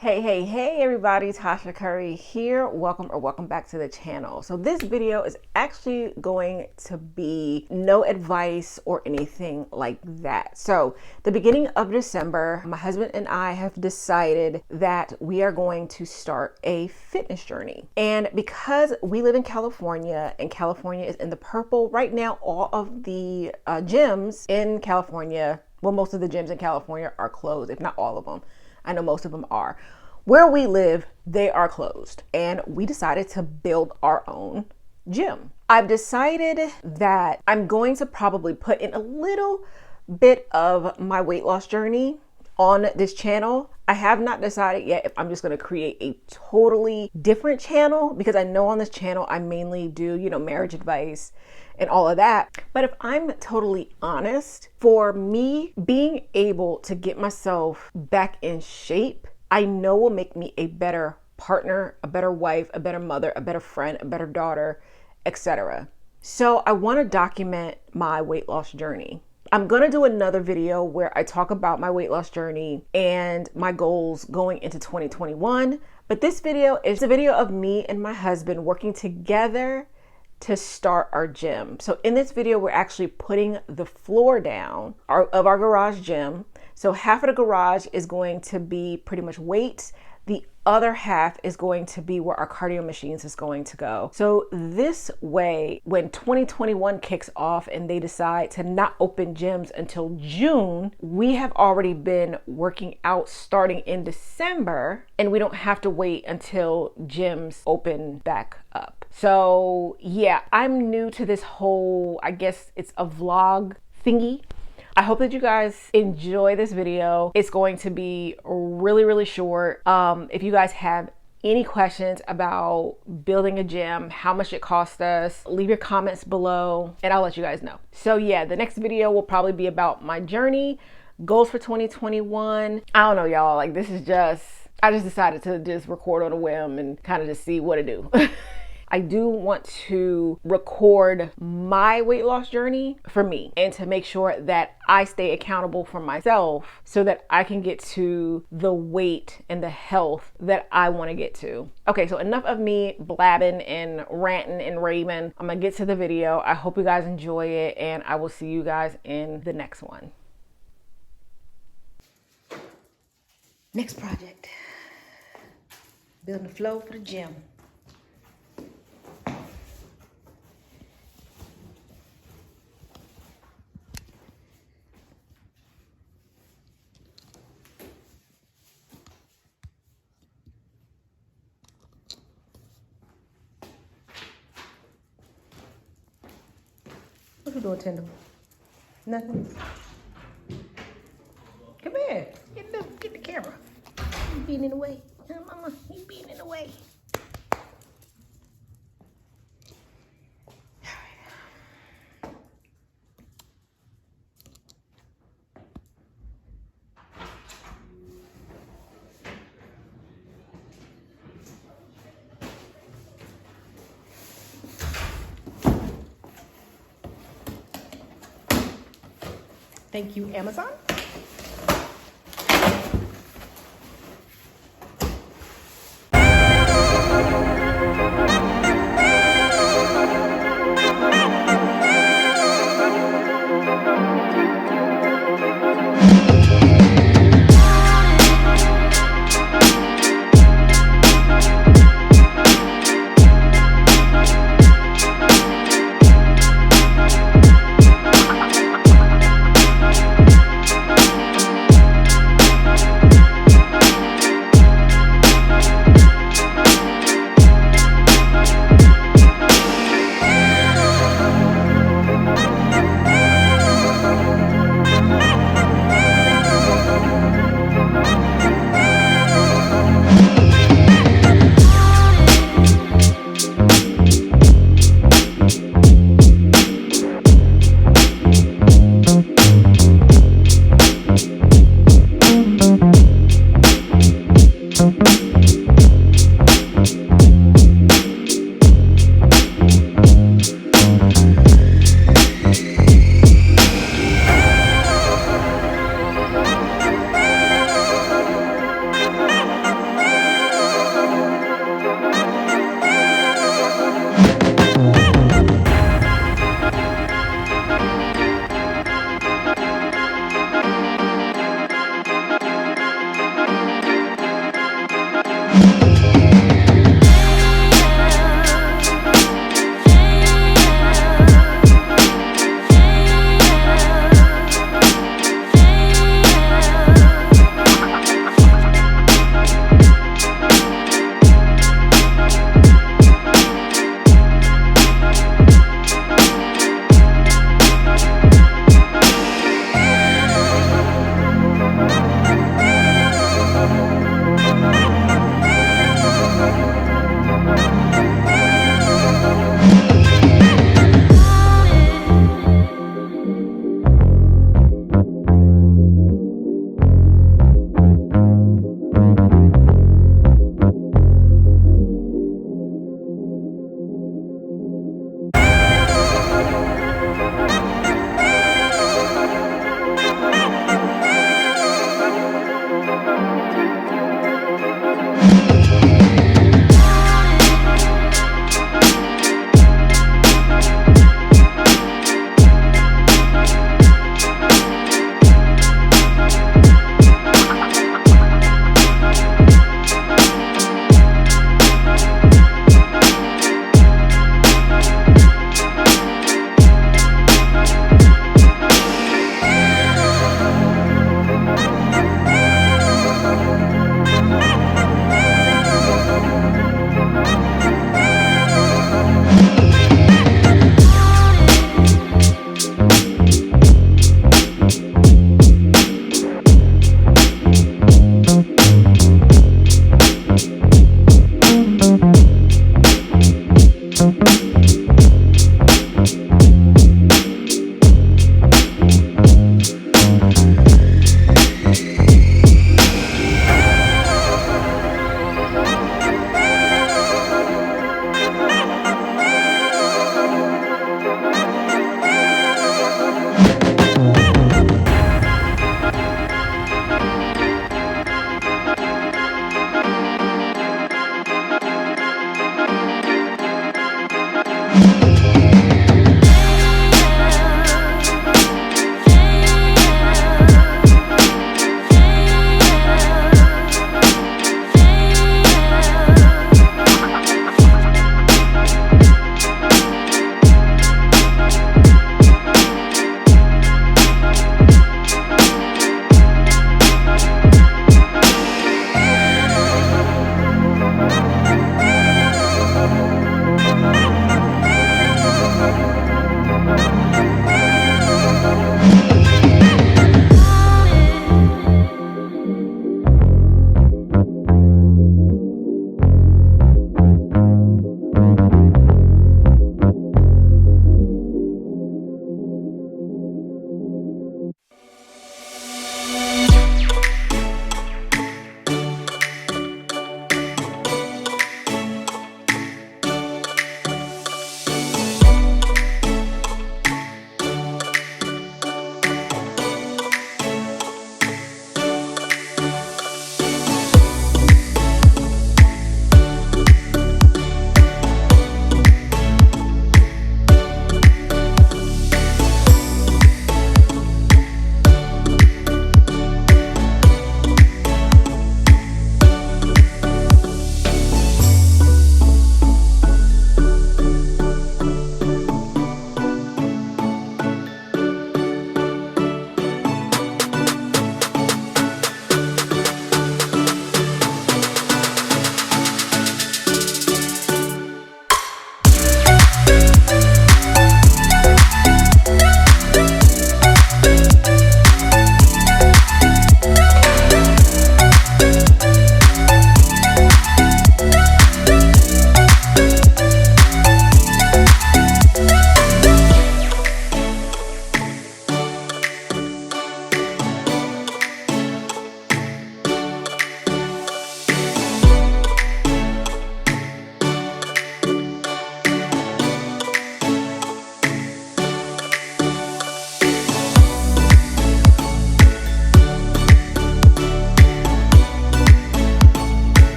Hey everybody, Tasha Curry here. Welcome back to the channel. So this video is actually going to be no advice or anything like that. So the beginning of December, my husband and I have decided that we are going to start a fitness journey. And because we live in California and California is in the purple right now, all of the gyms in California, well, most of the gyms in California are closed, if not all of them. I know most of them are. Where we live, they are closed. And we decided to build our own gym. I've decided that I'm going to probably put in a little bit of my weight loss journey on this channel. I have not decided yet if I'm just going to create a totally different channel, because I know on this channel I mainly do, marriage advice and all of that. But if I'm totally honest, for me, being able to get myself back in shape, I know will make me a better partner, a better wife, a better mother, a better friend, a better daughter, etc. So I want to document my weight loss journey. I'm going to do another video where I talk about my weight loss journey and my goals going into 2021. But this video is a video of me and my husband working together to start our gym. So in this video, we're actually putting the floor down of our garage gym. So half of the garage is going to be pretty much weights. The other half is going to be where our cardio machines is going to go. So this way, when 2021 kicks off and they decide to not open gyms until June, we have already been working out starting in December, and we don't have to wait until gyms open back up. So yeah, I'm new to this whole, I guess it's a vlog thingy. I hope that you guys enjoy this video. It's going to be really short. If you guys have any questions about building a gym, how much it cost us, leave your comments below and I'll let you guys know. So yeah, the next video will probably be about my journey, goals for 2021. I don't know, y'all, like this is I just decided to just record on a whim and kind of just see what to do. I do want to record my weight loss journey for me and to make sure that I stay accountable for myself so that I can get to the weight and the health that I want to get to. Okay, so enough of me blabbing and ranting and raving. I'm gonna get to the video. I hope you guys enjoy it and I will see you guys in the next one. Next project, building the flow for the gym. What you doing, Tender? Nothing. Come here. Get the camera. You being in the way. Mama, you being in the way. Thank you, Amazon.